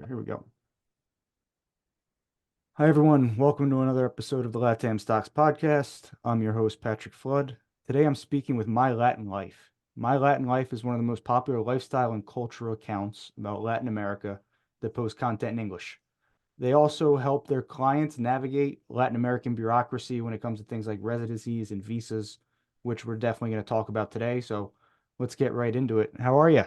Here we go. Hi, everyone. Welcome to another episode of the LATAM Stocks Podcast. I'm your host, Patrick Flood. Today, I'm speaking with My Latin Life. My Latin Life is one of the most popular lifestyle and cultural accounts about Latin America that post content in English. They also help their clients navigate Latin American bureaucracy when it comes to things like residencies and visas, which we're definitely going to talk about today. So let's get right into it. How are you?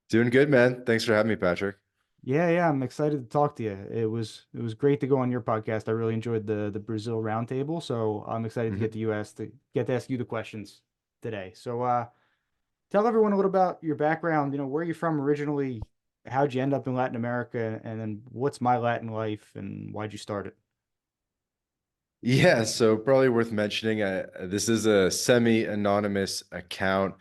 Doing good, man. Thanks for having me, Patrick. Yeah, I'm excited to talk to you. It was great to go on your podcast. I really enjoyed the Brazil roundtable, so I'm excited to get Mhm. to get to ask you the questions today. So tell everyone a little about your background, where you're from originally, how'd you end up in Latin America, and then what's My Latin Life and why'd you start it? Yeah, so probably worth mentioning, this is a semi-anonymous account.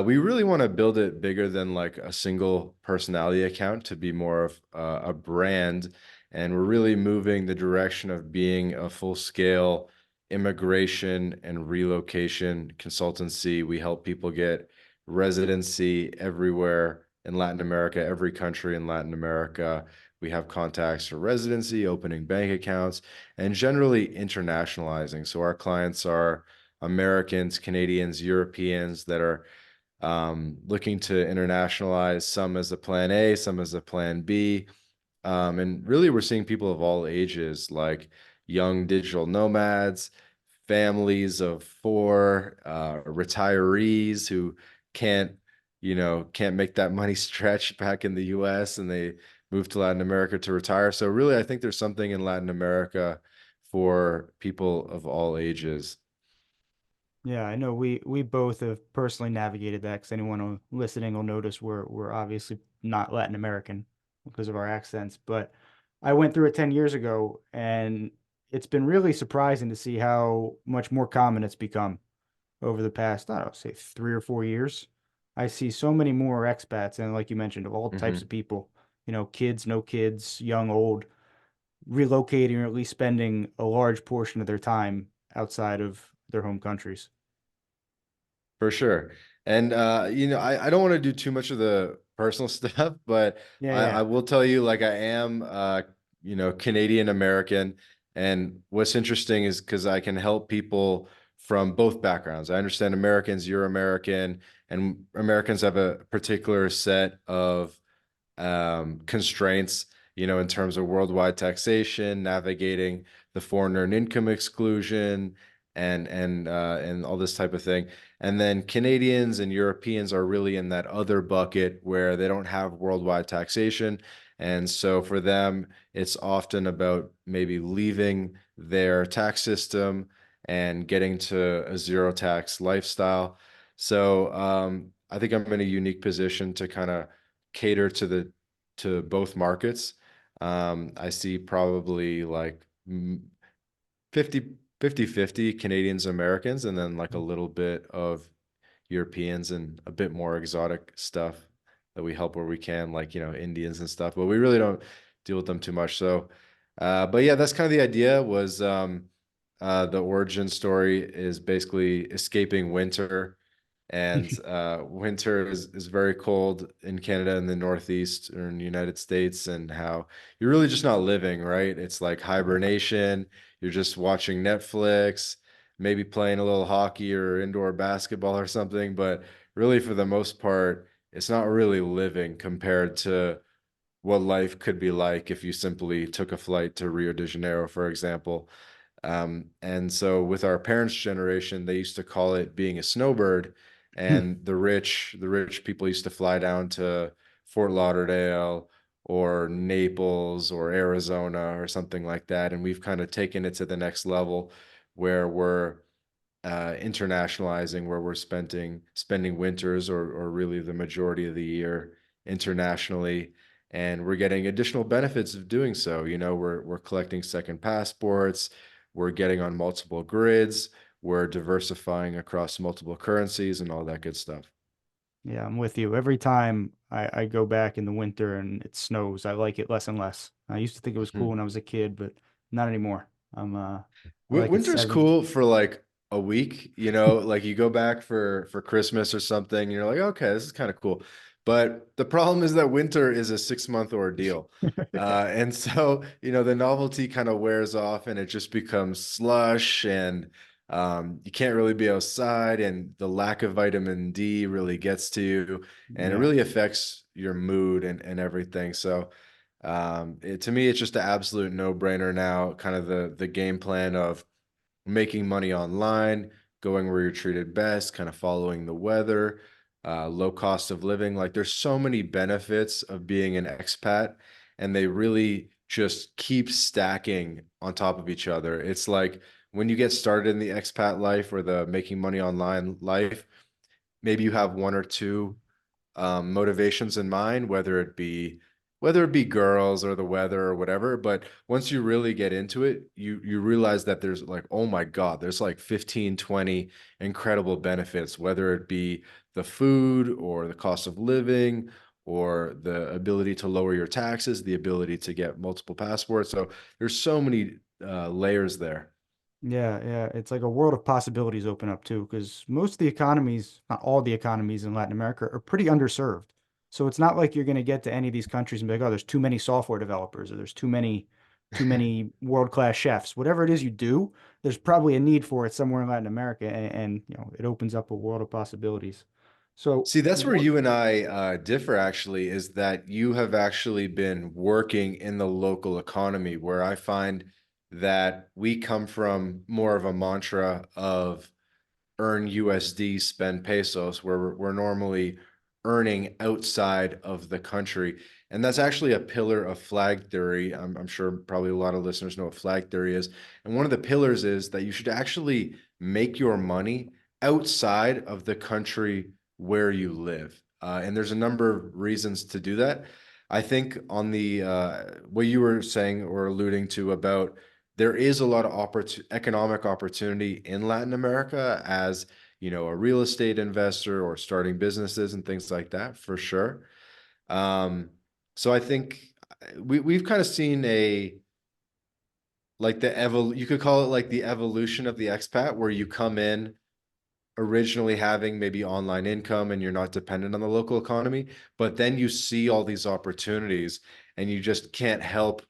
We really want to build it bigger than like a single personality account to be more of a brand. And we're really moving the direction of being a full-scale immigration and relocation consultancy. We help people get residency everywhere in Latin America, every country in Latin America. We have contacts for residency, opening bank accounts, and generally internationalizing. So our clients are Americans, Canadians, Europeans that are looking to internationalize, some as a plan A, some as a plan B. And really, we're seeing people of all ages, like young digital nomads, families of four, retirees who can't, can't make that money stretch back in the US and they move to Latin America to retire. So really, I think there's something in Latin America for people of all ages. Yeah, I know we both have personally navigated that because anyone listening will notice we're obviously not Latin American because of our accents. But I went through it 10 years ago, and it's been really surprising to see how much more common it's become over the past, I don't know, say 3 or 4 years. I see so many more expats, and like you mentioned, of all types of Mhm. people, kids, no kids, young, old, relocating or at least spending a large portion of their time outside of their home countries. For sure. And I don't want to do too much of the personal stuff, but Yeah, I yeah. will tell you, like I am Canadian American. And what's interesting is because I can help people from both backgrounds. I understand Americans, you're American, and Americans have a particular set of constraints, in terms of worldwide taxation, navigating the foreigner and income exclusion, and all this type of thing. And then Canadians and Europeans are really in that other bucket where they don't have worldwide taxation. And so for them, it's often about maybe leaving their tax system and getting to a zero tax lifestyle. So I think I'm in a unique position to kind of cater to both markets. I see probably like 50 Canadians, Americans, and then like a little bit of Europeans and a bit more exotic stuff that we help where we can, like, Indians and stuff, but we really don't deal with them too much. So, but yeah, that's kind of the idea was the origin story is basically escaping winter and winter is very cold in Canada and the Northeast or in the United States, and how you're really just not living, right? It's like Yeah. hibernation. You're just watching Netflix, maybe playing a little hockey or indoor basketball or something, but really for the most part, it's not really living compared to what life could be like if you simply took a flight to Rio de Janeiro, for example. And so with our parents' generation, they used to call it being a snowbird. And the rich people used to fly down to Fort Lauderdale or Naples or Arizona or something like that. And we've kind of taken it to the next level where we're internationalizing, where we're spending winters or really the majority of the year internationally, and we're getting additional benefits of doing so. We're collecting second passports, we're getting on multiple grids, we're diversifying across multiple currencies and all that good stuff. Yeah, I'm with you. Every time I go back in the winter and it snows, I like it less and less. I used to think it was cool when I was a kid, but not anymore. I like it Winter's seven. cool for like a week, like you go back for Christmas or something, and you're like, okay, this is kind of cool. But the problem is that winter is a 6 month ordeal. And so, the novelty kind of wears off and it just becomes slush and you can't really be outside and the lack of vitamin D really gets to you and it Yeah. really affects your mood and everything. So, to me, it's just an absolute no-brainer now, kind of the game plan of making money online, going where you're treated best, kind of following the weather, low cost of living. Like there's so many benefits of being an expat, and they really just keep stacking on top of each other. It's like when you get started in the expat life or the making money online life, maybe you have one or two motivations in mind, whether it be girls or the weather or whatever. But once you really get into it, you realize that there's like, oh my God, there's like 15, 20 incredible benefits, whether it be the food or the cost of living or the ability to lower your taxes, the ability to get multiple passports. So there's so many layers there. Yeah, yeah. It's like a world of possibilities open up too, because most of the economies, not all the economies in Latin America, are pretty underserved. So it's not like you're going to get to any of these countries and be like, oh, there's too many software developers or there's too many world-class chefs. Whatever it is you do, there's probably a need for it somewhere in Latin America, and it opens up a world of possibilities. So See, that's where what? you and I differ actually, is that you have actually been working in the local economy, where I find that we come from more of a mantra of earn USD, spend pesos, where we're normally earning outside of the country. And that's actually a pillar of flag theory. I'm sure probably a lot of listeners know what flag theory is. And one of the pillars is that you should actually make your money outside of the country where you live. And there's a number of reasons to do that. I think on the what you were saying or alluding to about there is a lot of economic opportunity in Latin America as a real estate investor or starting businesses and things like that, for sure. Um, so I think we've kind of seen you could call it like the evolution of the expat, where you come in originally having maybe online income and you're not dependent on the local economy, but then you see all these opportunities and you just can't help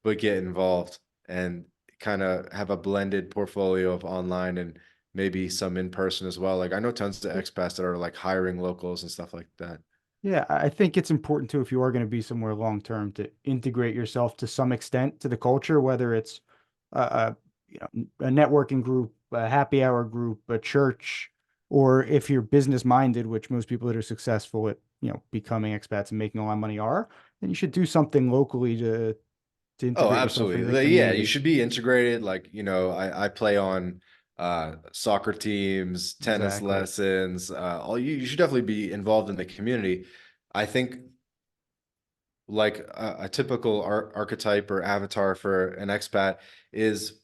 but get involved and kind of have a blended portfolio of online and maybe some in person as well. Like I know tons of expats that are like hiring locals and stuff like that. Yeah, I think it's important too if you are going to be somewhere long term to integrate yourself to some extent to the culture, whether it's a a networking group, a happy hour group, a church, or if you're business minded, which most people that are successful at becoming expats and making a lot of money are, then you should do something locally to Oh, integrate yourself into the absolutely. Yeah, you community. should be integrated. Like, I play on soccer teams, tennis Exactly. lessons, all you should definitely be involved in the community. I think like a typical archetype or avatar for an expat is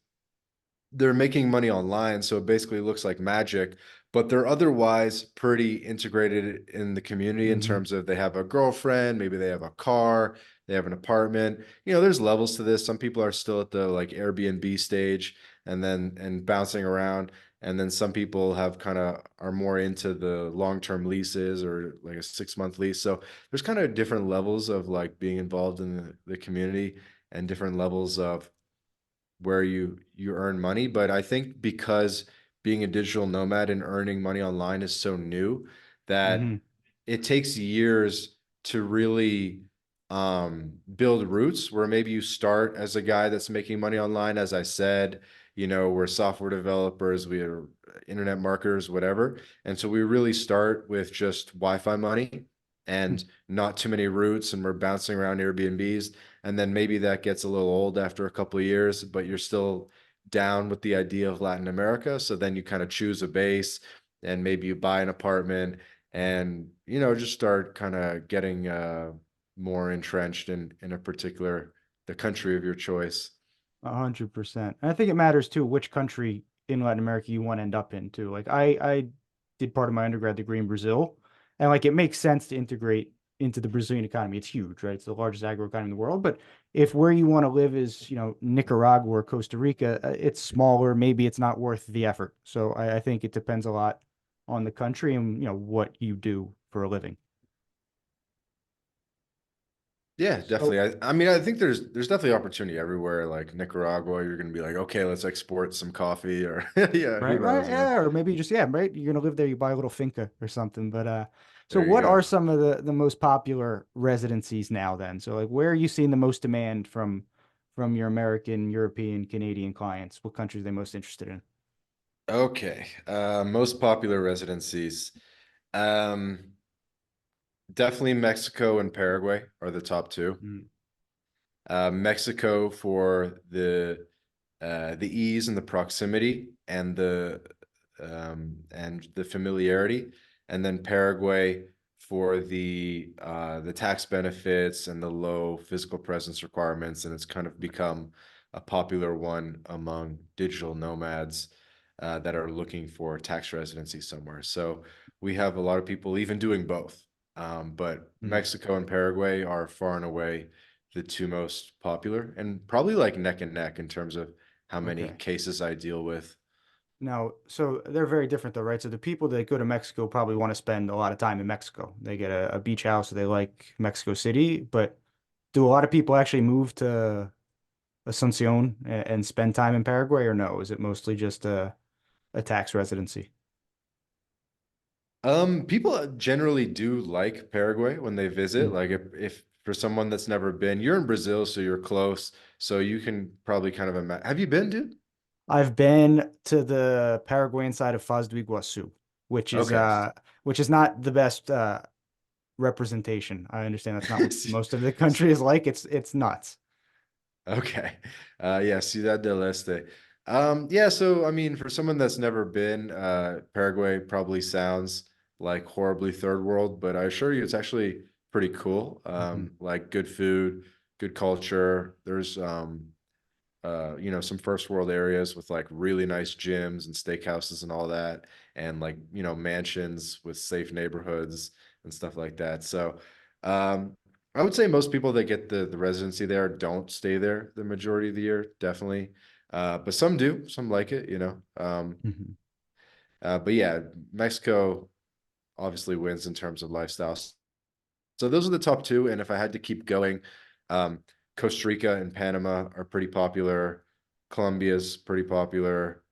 they're making money online, so it basically looks like magic, but they're otherwise pretty integrated in the community in Hmm. terms of they have a girlfriend, maybe they have a car, they have an apartment. There's levels to this. Some people are still at the like Airbnb stage and bouncing around. And then some people have kind of are more into the long-term leases or like a 6 month lease. So there's kind of different levels of like being involved in the community and different levels of where you earn money. But I think because being a digital nomad and earning money online is so new that Hmm. it takes years to really build roots, where maybe you start as a guy that's making money online, as I said, we're software developers, we are internet marketers, whatever. And so we really start with just Wi-Fi money and not too many roots, and we're bouncing around Airbnbs. And then maybe that gets a little old after a couple of years, but you're still down with the idea of Latin America. So then you kind of choose a base and maybe you buy an apartment and just start kind of getting more entrenched in a particular the country of your choice. 100%. And I think it matters too which country in Latin America you want to end up in too. Like I did part of my undergrad degree in Brazil, and like it makes sense to integrate into the Brazilian economy. It's huge, right? It's the largest agro economy in the world. But if where you want to live is, Nicaragua or Costa Rica, it's smaller. Maybe it's not worth the effort. So I think it depends a lot on the country and what you do for a living. Yeah, So, definitely. I mean, I think there's definitely opportunity everywhere. Like Nicaragua, you're gonna be like, okay, let's export some coffee, or yeah, who right, knows, man. yeah, or maybe just yeah, right. You're gonna live there, you buy a little finca or something. But so There you what are go. some of the most popular residencies now then? So like where are you seeing the most demand from your American, European, Canadian clients? What countries are they most interested in? Okay, most popular residencies. Um, Definitely Mexico and Paraguay are the top two. Mm, Mexico for the ease and the proximity and the familiarity, and then Paraguay for the tax benefits and the low physical presence requirements, and it's kind of become a popular one among digital nomads that are looking for tax residency somewhere. So we have a lot of people even doing both. But mm, Mexico and Paraguay are far and away the two most popular, and probably like neck and neck in terms of how many okay. cases I deal with. Now, so they're very different though, right? So the people that go to Mexico probably want to spend a lot of time in Mexico. They get a beach house, so they like Mexico City, but do a lot of people actually move to Asuncion and spend time in Paraguay, or no? Is it mostly just a tax residency? People generally do like Paraguay when they visit. Mm. Like if for someone that's never been, you're in Brazil, so you're close, so you can probably kind of imagine. Have you been, dude? I've been to the Paraguayan side of Foz do Iguaçu, which is Okay. uh which is not the best representation. I understand that's not what most of the country is like. It's nuts. Okay. Yeah, Ciudad del Este. Yeah, so I mean, for someone that's never been, Paraguay probably sounds like horribly third world, but I assure you it's actually pretty cool. Mhm. Like good food, good culture. There's some first world areas with like really nice gyms and steakhouses and all that, and like, mansions with safe neighborhoods and stuff like that. So, um, I would say most people that get the residency there don't stay there the majority of the year, definitely. But some do, some like it. Mhm. But yeah, Mexico obviously wins in terms of lifestyles. So those are the top two. And if I had to keep going, um, Costa Rica and Panama are pretty popular. Colombia's pretty popular.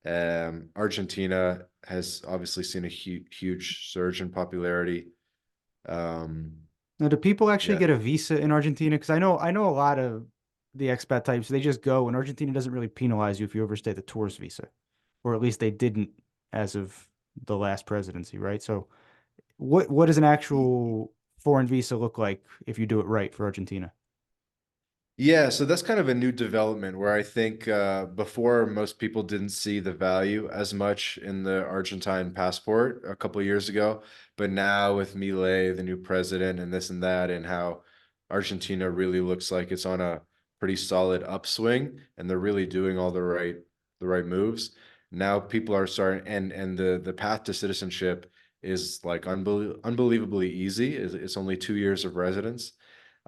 Argentina has obviously seen a huge surge in popularity. Um, Now, do people actually yeah. get a visa in Argentina? Because I know a lot of the expat types, they just go, and Argentina doesn't really penalize you if you overstay the tourist visa, or at least they didn't as of the last presidency, right? So, what does an actual foreign visa look like if you do it right for Argentina? Yeah, so that's kind of a new development where I think before most people didn't see the value as much in the Argentine passport a couple of years ago, but now with Milei, the new president, and this and that, and how Argentina really looks like it's on a pretty solid upswing, and they're really doing all the right moves. Now people are starting, and the path to citizenship is like unbelievably easy. It's only 2 years of residence,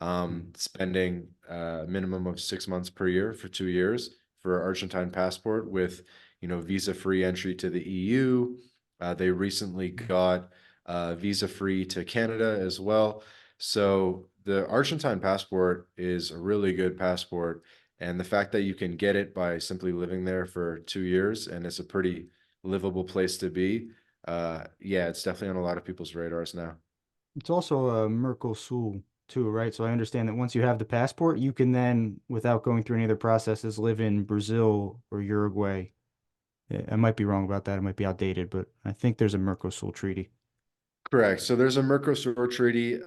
Mm. spending a minimum of 6 months per year for 2 years for Argentine passport with, visa-free entry to the EU. They recently got visa-free to Canada as well. So the Argentine passport is a really good passport. And the fact that you can get it by simply living there for 2 years, and it's a pretty livable place to be. Yeah, it's definitely on a lot of people's radars now. It's also a Mercosul too, right? So I understand that once you have the passport, you can then, without going through any other processes, live in Brazil or Uruguay. I might be wrong about that. It might be outdated, but I think there's a Mercosul treaty. Correct. So there's a Mercosur treaty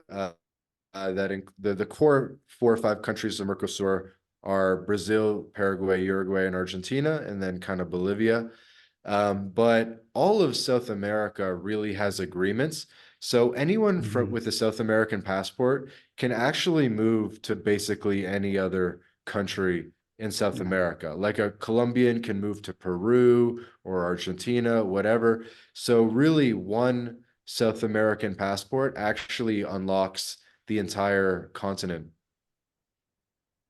the core 4 or 5 countries of Mercosur are Brazil, Paraguay, Uruguay, and Argentina, and then kind of Bolivia. But all of South America really has agreements. So anyone Hmm. with a South American passport can actually move to basically any other country in South Yeah. America. Like a Colombian can move to Peru or Argentina, whatever. So really, one South American passport actually unlocks the entire continent.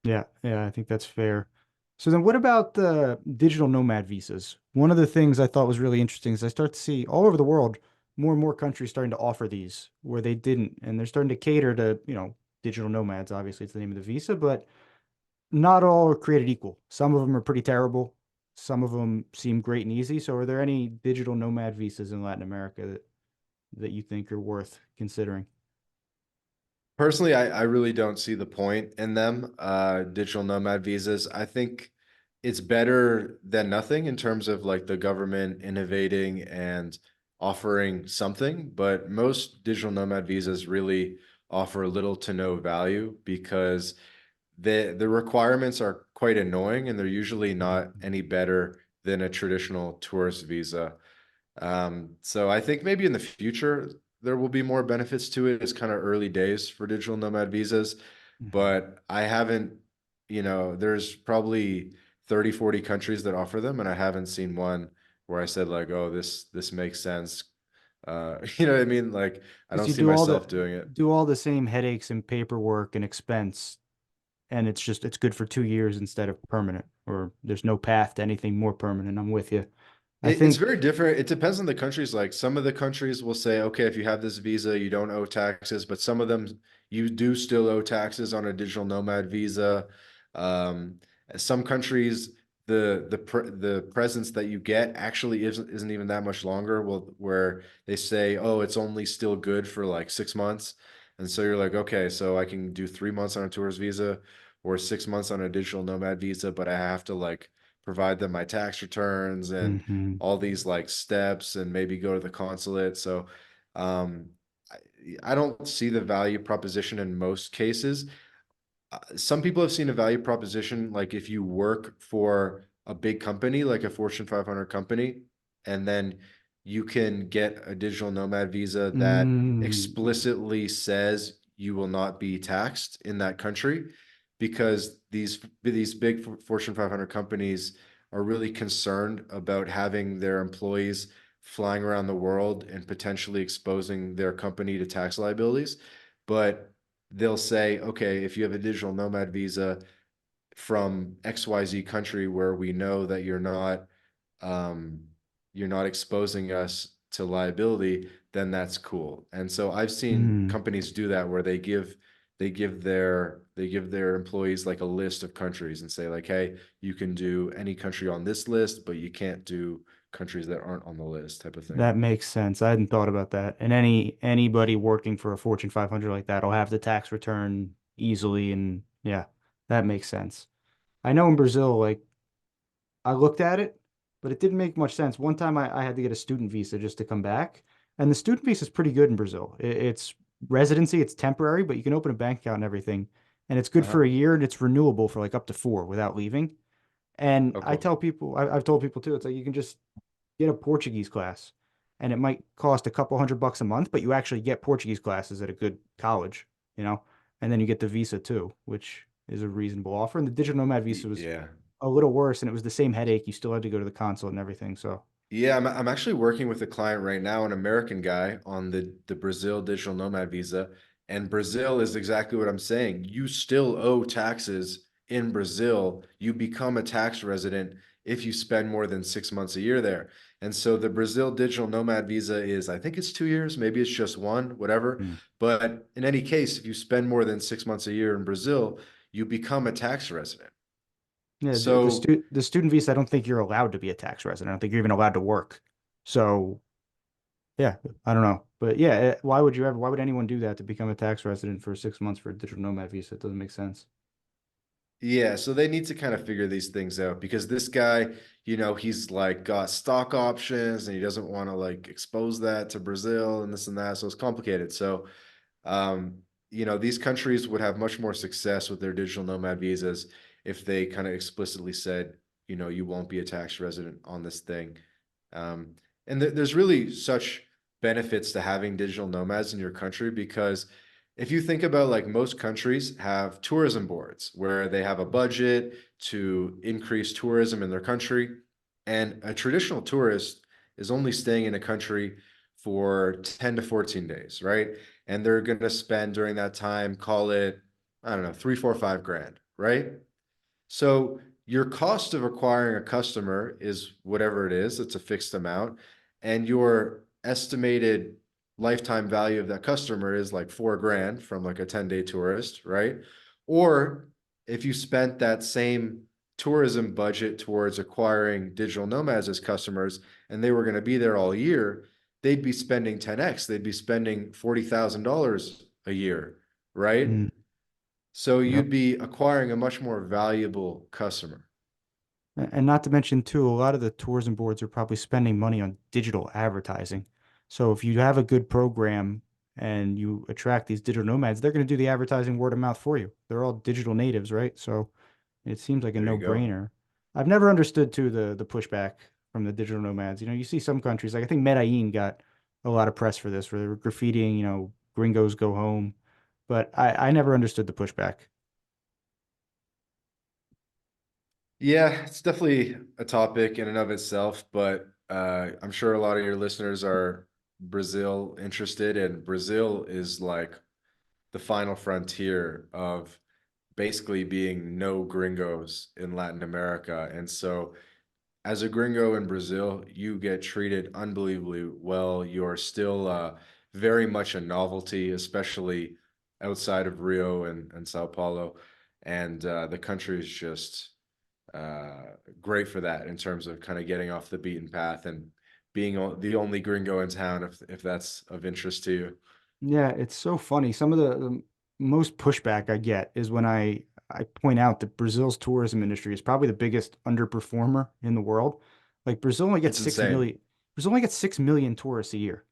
Yeah, I think that's fair. So then what about the digital nomad visas? One of the things I thought was really interesting is I start to see all over the world more and more countries starting to offer these where they didn't, and they're starting to cater to, digital nomads. Obviously, it's the name of the visa, but not all are created equal. Some of them are pretty terrible. Some of them seem great and easy. So, are there any digital nomad visas in Latin America that you think are worth considering? Personally, I really don't see the point in them, digital nomad visas. I think it's better than nothing in terms of like the government innovating and offering something, but most digital nomad visas really offer little to no value because the requirements are quite annoying and they're usually not Mhm. any better than a traditional tourist visa. So I think maybe in the future there will be more benefits to it. It's kind of early days for digital nomad visas, Mhm. but I haven't, there's probably 30, 40 countries that offer them, and I haven't seen one where I said like, oh, this makes sense. You know what I mean? Like I Because don't you see myself doing it. do all the same headaches and paperwork and expense, and it's good for 2 years instead of permanent, or there's no path to anything more permanent. I'm with you. I It's think very different. It depends on the countries. Like some of the countries will say, okay, if you have this visa, you don't owe taxes, but some of them you do still owe taxes on a digital nomad visa. Um, some countries, the presence that you get actually isn't even that much longer. Well, where they say, oh, it's only still good for like 6 months, and so you're like, okay, so I can do 3 months on a tourist visa or 6 months on a digital nomad visa, but I have to like provide them my tax returns and Mhm. all these like steps and maybe go to the consulate. So um, I don't see the value proposition in most cases. Some people have seen a value proposition like if you work for a big company, like a Fortune 500 company, and then you can get a digital nomad visa that Mm. explicitly says you will not be taxed in that country because these big Fortune 500 companies are really concerned about having their employees flying around the world and potentially exposing their company to tax liabilities. But they'll say, okay, if you have a digital nomad visa from XYZ country where we know that um, you're not exposing us to liability, then that's cool. And so I've seen Mm. companies do that where they give their employees like a list of countries and say like, hey, you can do any country on this list, but you can't do countries that aren't on the list type of thing. That makes sense. I hadn't thought about that. And anybody working for a Fortune 500 like that will have the tax return easily, and yeah, that makes sense. I know in Brazil, like I looked at it, but it didn't make much sense. One time I had to get a student visa just to come back, and the student visa is pretty good in Brazil. It's residency, it's temporary, but you can open a bank account and everything, and it's good for Uh-huh. a year and it's renewable for like up to 4 without leaving. And Oh, I cool. tell people, I've told people too, it's like you can just get a Portuguese class, and it might cost a couple $100 a month, but you actually get Portuguese classes at a good college, you know, and then you get the visa too, which is a reasonable offer. And the digital nomad visa was Yeah. a little worse, and it was the same headache. You still had to go to the consulate and everything. So, Yeah, I'm actually working with a client right now, an American guy on the Brazil digital nomad visa. And Brazil is exactly what I'm saying. You still owe taxes in Brazil. You become a tax resident if you spend more than 6 months a year there. And so the Brazil digital nomad visa is, I think it's 2 years, maybe it's just one, whatever. mm. But in any case, if you spend more than 6 months a year in Brazil, you become a tax resident. Yeah, So the student visa, I don't think you're allowed to be a tax resident. I don't think you're even allowed to work. So, yeah, I don't know. But yeah, why would anyone do that to become a tax resident for 6 months for a digital nomad visa? It doesn't make sense. yeah, so they need to kind of figure these things out because this guy, he's like got stock options and he doesn't want to like expose that to Brazil and this and that. So it's complicated. So, um, these countries would have much more success with their digital nomad visas if they kind of explicitly said, you won't be a tax resident on this thing. Um, and there's really such benefits to having digital nomads in your country because if you think about like most countries have tourism boards where they have a budget to increase tourism in their country, and a traditional tourist is only staying in a country for 10 to 14 days, right? And they're going to spend during that time, call it, I don't know, 3, 4, 5 grand, right? So your cost of acquiring a customer is whatever it is, it's a fixed amount, and your estimated lifetime value of that customer is like 4 grand from like a 10-day tourist, right? Or if you spent that same tourism budget towards acquiring digital nomads as customers and they were going to be there all year, they'd be spending 10x. They'd be spending $40,000 a year, right? Mm, So yep. you'd be acquiring a much more valuable customer. And not to mention too, a lot of the tourism boards are probably spending money on digital advertising. So if you have a good program and you attract these digital nomads, they're going to do the advertising word of mouth for you. They're all digital natives, right? So it seems like a There you go. no-brainer. I've never understood too the pushback from the digital nomads. You know, you see some countries like I think Medellin got a lot of press for this, where they were graffitiing, gringos go home. But I never understood the pushback. Yeah, it's definitely a topic in and of itself, but I'm sure a lot of your listeners are Brazil interested, and Brazil is like the final frontier of basically being no gringos in Latin America. And so, as a gringo in Brazil, you get treated unbelievably well. You're still very much a novelty, especially outside of Rio and Sao Paulo. And the country is just great for that in terms of kind of getting off the beaten path and being the only gringo in town, if that's of interest to you. Yeah, it's so funny. Some of the most pushback I get is when I point out that Brazil's tourism industry is probably the biggest underperformer in the world. Like Brazil only gets It's six insane. million. Brazil only gets 6 million tourists a year,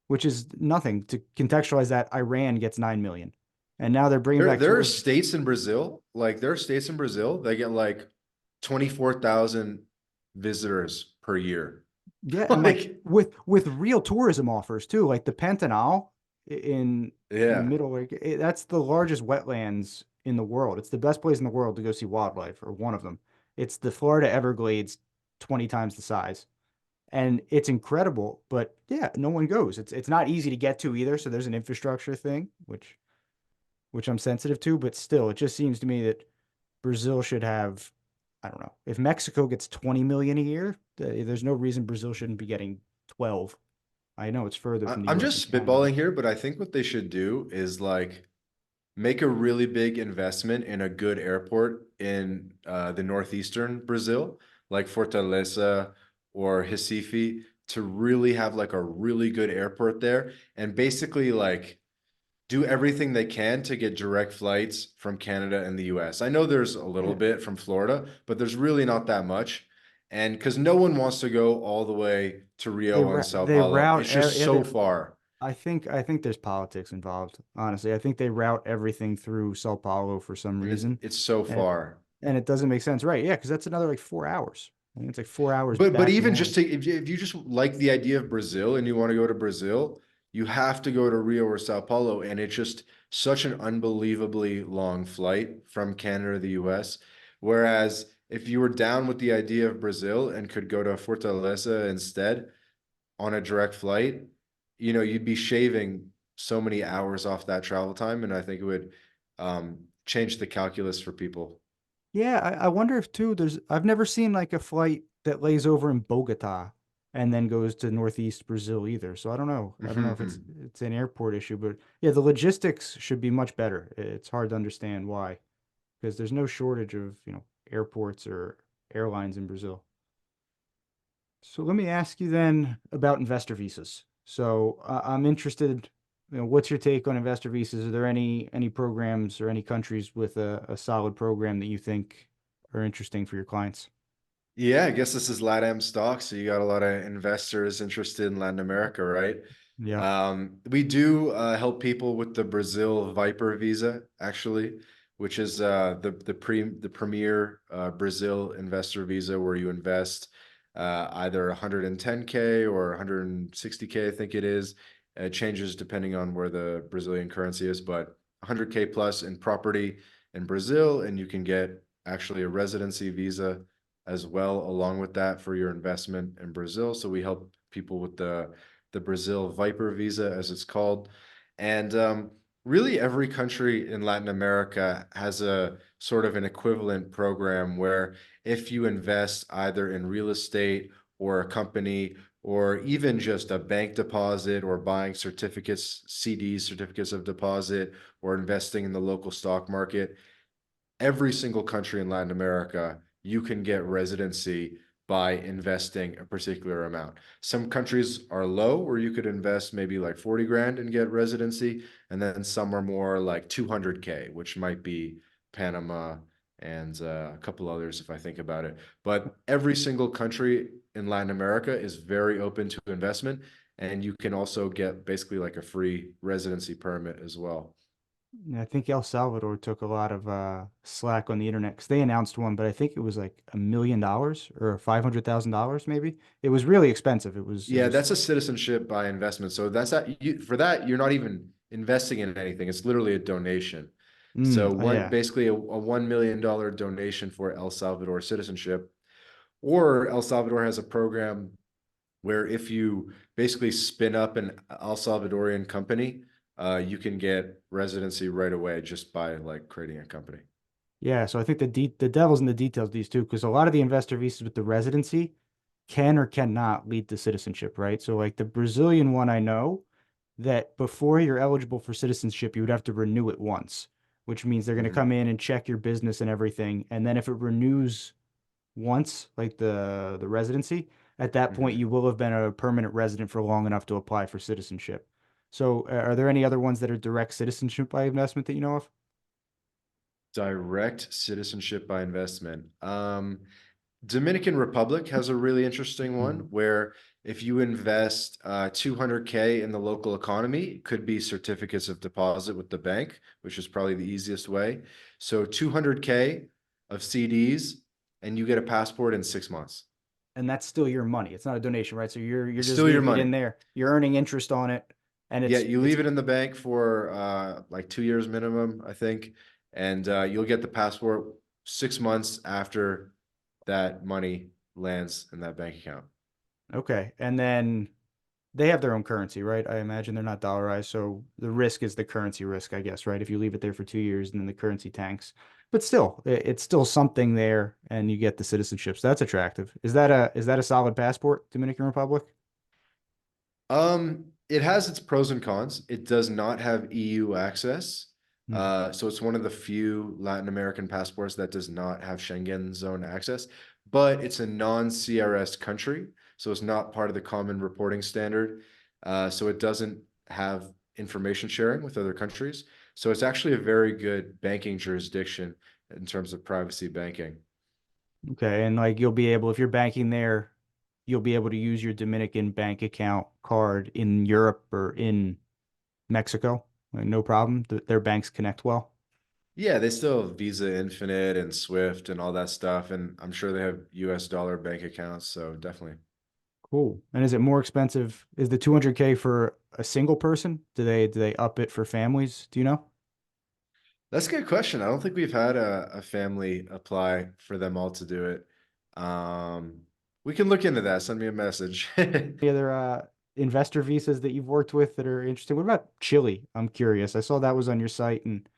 which is nothing. To contextualize that, Iran gets 9 million, and now they're bringing back There are tourism. states in Brazil, like there are states in Brazil that get like 24,000 visitors per year. Yeah, and like Like, with real tourism offers too, like the Pantanal in the yeah. middle, like that's the largest wetlands in the world. It's the best place in the world to go see wildlife, or one of them. It's the Florida Everglades, 20 times the size. And it's incredible, but yeah, no one goes. It's not easy to get to either, so there's an infrastructure thing, which I'm sensitive to, but still, it just seems to me that Brazil should have, I don't know, if Mexico gets 20 million a year, there's no reason Brazil shouldn't be getting 12. I know it's further from the I'm US and just Canada, but spitballing here, but I think what they should do is like make a really big investment in a good airport in the northeastern Brazil, like Fortaleza or Recife, to really have like a really good airport there, and basically like do everything they can to get direct flights from Canada and the US. I know there's a little yeah, bit from Florida, but there's really not that much. And because no one wants to go all the way to Rio and Sao they Paulo, route it's just yeah, so far. I think there's politics involved, honestly. I think they route everything through Sao Paulo for some And reason. it's so And far. and it doesn't make sense. Right. Yeah, because that's another like 4 hours. I think it's like 4 hours But back even north. just to if you just like the idea of Brazil and you want to go to Brazil, you have to go to Rio or Sao Paulo, and it's just such an unbelievably long flight from Canada to the US. Whereas if you were down with the idea of Brazil and could go to Fortaleza instead on a direct flight, you'd be shaving so many hours off that travel time, and I think it would change the calculus for people. Yeah, I wonder if too I've never seen like a flight that lays over in Bogota and then goes to Northeast Brazil either. So I don't know. I don't know if it's an airport issue, but yeah, the logistics should be much better. It's hard to understand why, because there's no shortage of, airports or airlines in Brazil. So let me ask you then about investor visas. So I'm interested, what's your take on investor visas? Are there any programs or any countries with a solid program that you think are interesting for your clients? Yeah, I guess this is LATAM stock, so you got a lot of investors interested in Latin America, right? Yeah. We do help people with the Brazil Viper visa, actually, which is the premier Brazil investor visa where you invest either 110K or 160K, I think it is. It changes depending on where the Brazilian currency is, but 100K plus in property in Brazil, and you can get actually a residency visa as well along with that for your investment in Brazil. So we help people with the Brazil Viper visa, as it's called. And really, every country in Latin America has a sort of an equivalent program where if you invest either in real estate or a company or even just a bank deposit or buying certificates, CDs, certificates of deposit, or investing in the local stock market, every single country in Latin America, you can get residency by investing a particular amount. Some countries are low where you could invest maybe like 40 grand and get residency. And then some are more like 200K, which might be Panama and a couple others if I think about it. But every single country in Latin America is very open to investment. And you can also get basically like a free residency permit as well. I think El Salvador took a lot of slack on the internet because they announced one, but I think it was like $1 million or $500,000 maybe. It was really expensive. It Yeah, was that's a citizenship by investment. So that's that you, for that, you're not even investing in anything. It's literally a donation. So one yeah. basically a $1 million donation for El Salvador citizenship, or El Salvador has a program where if you basically spin up an El Salvadorian company, you can get residency right away just by like creating a company. Yeah, so I think the devil's in the details these two because a lot of the investor visas with the residency can or cannot lead to citizenship, right? So like the Brazilian one, I know that before you're eligible for citizenship, you would have to renew it once, which means they're going to Mhm, come in and check your business and everything, and then if it renews once, like the residency, at that point mhm. you will have been a permanent resident for long enough to apply for citizenship. So, are there any other ones that are direct citizenship by investment that you know of? Direct citizenship by investment. Dominican Republic has a really interesting one Hmm. where if you invest 200K in the local economy, it could be certificates of deposit with the bank, which is probably the easiest way. So 200K of CDs, and you get a passport in 6 months. And that's still your money. It's not a donation, right? So you're It's just still your leaving it money. in there. You're earning interest on it, and Yeah, it's you it's leave it in the bank for like 2 years minimum, I think, and you'll get the passport 6 months after that money lands in that bank account. okay. And then they have their own currency, right? I imagine they're not dollarized, so the risk is the currency risk, I guess, right? If you leave it there for 2 years and then the currency tanks, but still, it's still something there, and you get the citizenship. So that's attractive. Is that a solid passport, Dominican Republic? It has its pros and cons. It does not have EU access. Hmm. So it's one of the few Latin American passports that does not have Schengen zone access, but it's a non-CRS country, so it's not part of the common reporting standard. So it doesn't have information sharing with other countries. So it's actually a very good banking jurisdiction in terms of privacy banking. Okay, and like you'll be able, if you're banking there, you'll be able to use your Dominican bank account card in Europe or in Mexico. Like, no problem. Their banks connect well. Yeah, they still have Visa Infinite and Swift and all that stuff, and I'm sure they have US dollar bank accounts, so definitely. Cool. And is it more expensive? Is the 200K for a single person? Do they up it for families? Do you know? That's a good question. I don't think we've had a family apply for them all to do it. Um, we can look into that. Send me a message. Any other investor visas that you've worked with that are interesting? What about Chile? I'm curious. I saw that was on your site, and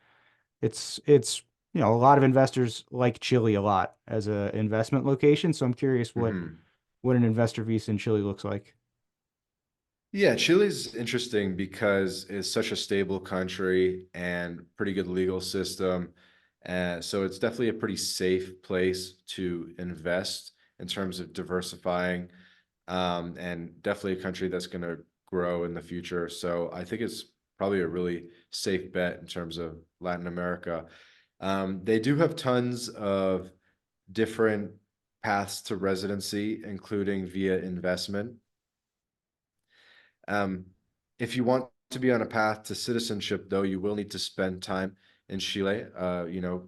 it's a lot of investors like Chile a lot as a investment location. So I'm curious Mhm. what an investor visa in Chile looks like. Yeah, Chile's interesting because it's such a stable country and pretty good legal system. So it's definitely a pretty safe place to invest in terms of diversifying, and definitely a country that's going to grow in the future. So I think it's probably a really safe bet in terms of Latin America. They do have tons of different paths to residency, including via investment. Um, if you want to be on a path to citizenship, though, you will need to spend time in Chile,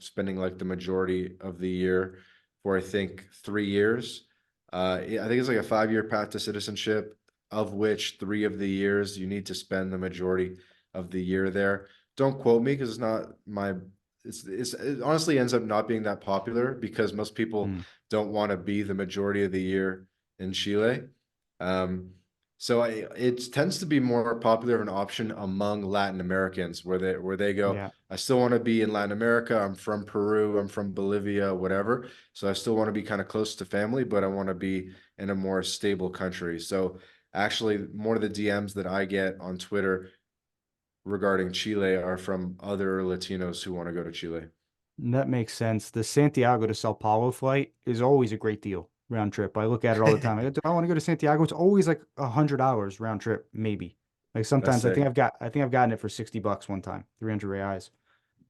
spending like the majority of the year for, I think, 3 years. I think it's like a 5 year path to citizenship, of which 3 of the years you need to spend the majority of the year there. Don't quote me because it's not my, it honestly ends up not being that popular because most people Hmm. don't want to be the majority of the year in Chile. Um, So it tends to be more popular of an option among Latin Americans where they go, Yeah. I still want to be in Latin America. I'm from Peru, I'm from Bolivia, whatever. So I still want to be kind of close to family, but I want to be in a more stable country. So actually, more of the DMs that I get on Twitter regarding Chile are from other Latinos who want to go to Chile. That makes sense. The Santiago to Sao Paulo flight is always a great deal round trip. I look at it all the time. Do I want to go to Santiago? It's always like $100 round trip, maybe. Like That's sometimes sick. I think I've gotten it for 60 bucks one time, 300 reais.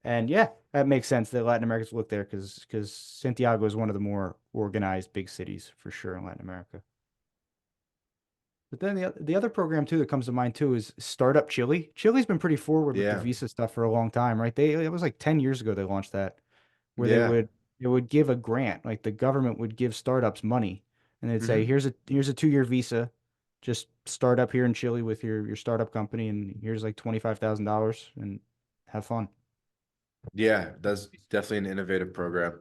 And yeah, that makes sense that Latin Americans look there because Santiago is one of the more organized big cities for sure in Latin America. But then the other program too that comes to mind too is Startup Chile. Chile's been pretty forward with the Yeah. visa stuff for a long time, right? It was like 10 years ago they launched that, where Yeah. they would give a grant, like the government would give startups money, and they'd say, Hmm. here's a 2-year visa, just start up here in Chile with your startup company, and here's like $25,000 and have fun. Yeah. That's definitely an innovative program.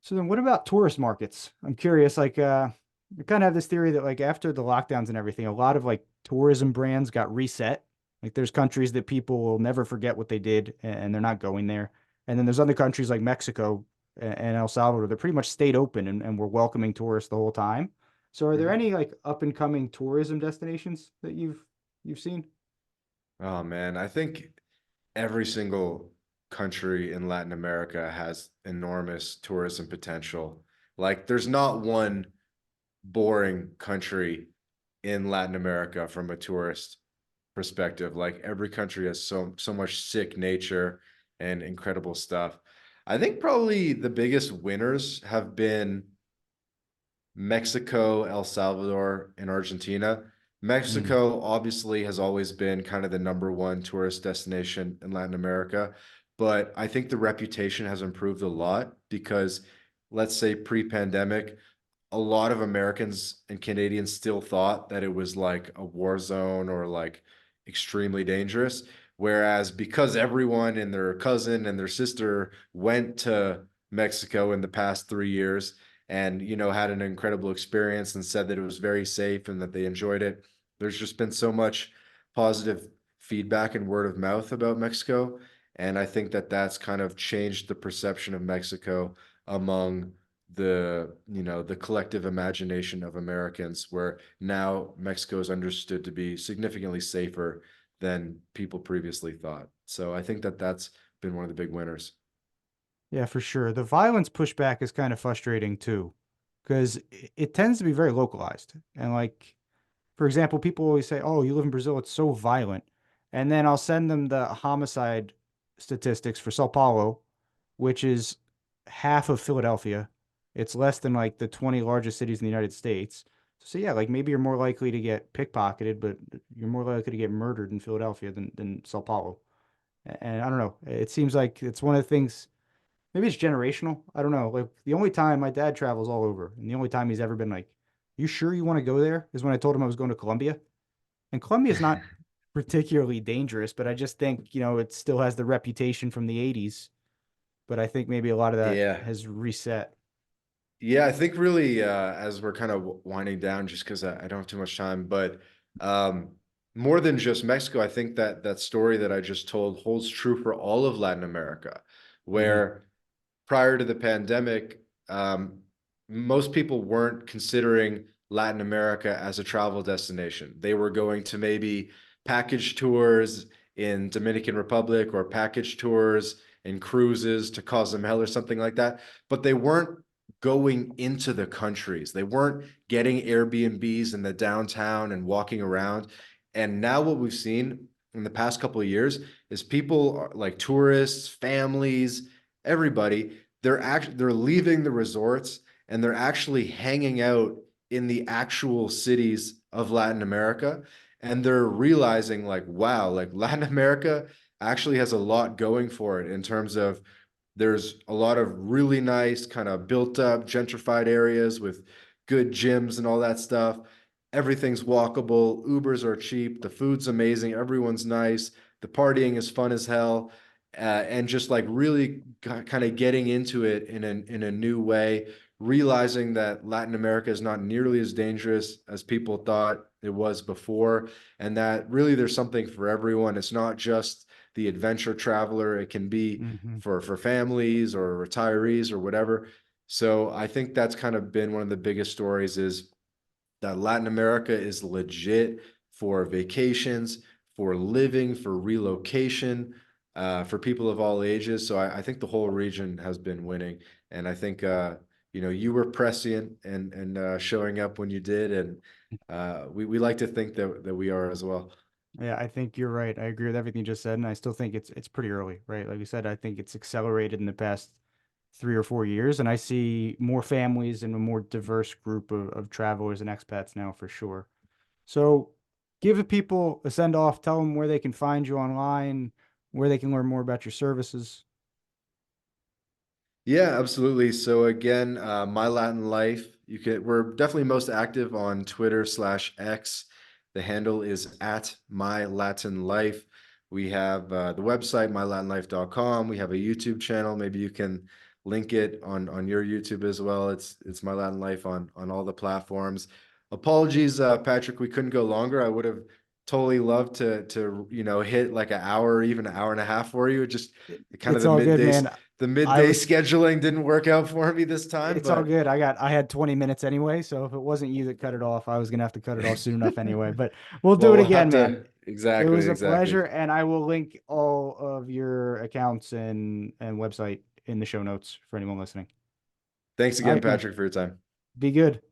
So then what about tourist markets? I'm curious, like I kind of have this theory that like after the lockdowns and everything, a lot of like tourism brands got reset. Like there's countries that people will never forget what they did and they're not going there. And then there's other countries like Mexico and El Salvador that pretty much stayed open and were welcoming tourists the whole time. So are there Hmm. any like up and coming tourism destinations that you've seen? Oh man, I think every single country in Latin America has enormous tourism potential. Like, there's not one boring country in Latin America from a tourist perspective. Like, every country has so much sick nature and incredible stuff. I think probably the biggest winners have been Mexico, El Salvador, and Argentina. Mm, Mexico obviously has always been kind of the number one tourist destination in Latin America, but I think the reputation has improved a lot because, let's say, pre-pandemic, a lot of Americans and Canadians still thought that it was like a war zone or like extremely dangerous. Whereas because everyone and their cousin and their sister went to Mexico in the past 3 years and, had an incredible experience and said that it was very safe and that they enjoyed it, there's just been so much positive feedback and word of mouth about Mexico. And I think that that's kind of changed the perception of Mexico among the collective imagination of Americans, where now Mexico is understood to be significantly safer than people previously thought. So I think that that's been one of the big winners. yeah, for sure. The violence pushback is kind of frustrating too, because it tends to be very localized. And like for example, people always say, "Oh, you live in Brazil, it's so violent." And then I'll send them the homicide statistics for Sao Paulo, which is half of Philadelphia. It's less than like the 20 largest cities in the United States. So yeah, like maybe you're more likely to get pickpocketed, but you're more likely to get murdered in Philadelphia than Sao Paulo. And I don't know. It seems like it's one of the things, maybe it's generational. I don't know. Like the only time my dad travels all over, and the only time he's ever been like, "You sure you want to go there?" is when I told him I was going to Colombia. And Colombia is not particularly dangerous, but I just think, it still has the reputation from the 80s. But I think maybe a lot of that Yeah. has reset. Yeah, I think really as we're kind of winding down, just because I don't have too much time, but um, more than just Mexico, I think that that story that I just told holds true for all of Latin America, Hmm. where prior to the pandemic, most people weren't considering Latin America as a travel destination. They were going to maybe package tours in Dominican Republic or package tours and cruises to Cozumel or something like that, but they weren't going into the countries. They weren't getting Airbnbs in the downtown and walking around. And now what we've seen in the past couple of years is people like tourists, families, everybody, they're leaving the resorts and they're actually hanging out in the actual cities of Latin America, and they're realizing like, wow, like Latin America actually has a lot going for it in terms of there's a lot of really nice kind of built up gentrified areas with good gyms and all that stuff. Everything's walkable, Ubers are cheap, the food's amazing, everyone's nice, the partying is fun as hell, and just like really kind of getting into it in a new way, realizing that Latin America is not nearly as dangerous as people thought it was before, and that really there's something for everyone. It's not just the adventure traveler, it can be Hmm. for families or retirees or whatever. So I think that's kind of been one of the biggest stories is that Latin America is legit for vacations, for living, for relocation, for people of all ages. So I think the whole region has been winning, and I think you were prescient and showing up when you did, and we like to think that we are as well. Yeah, I think you're right. I agree with everything you just said, and I still think it's pretty early, right? Like you said, I think it's accelerated in the past 3 or 4 years, and I see more families and a more diverse group of travelers and expats now for sure. So give the people a send off, tell them where they can find you online, where they can learn more about your services. Yeah, absolutely. So again, My Latin Life, we're definitely most active on Twitter/X. The handle is at My Latin Life. We have the website, mylatinlife.com. We have a YouTube channel. Maybe you can link it on your YouTube as well. It's My Latin Life on all the platforms. Apologies, Patrick, we couldn't go longer. I would have totally loved to hit like an hour or even an hour and a half for you. Just kind of It's all good, man. the I midday was scheduling didn't work out for me this time, It's all but good. I had 20 minutes anyway, so if it wasn't you that cut it off, I was gonna have to cut it off soon enough anyway. But we'll do well, it we'll again, have man. to It exactly, was a exactly. pleasure, and I will link all of your accounts and website in the show notes for anyone listening. Thanks All again, right, man. Patrick, for your time. Be good.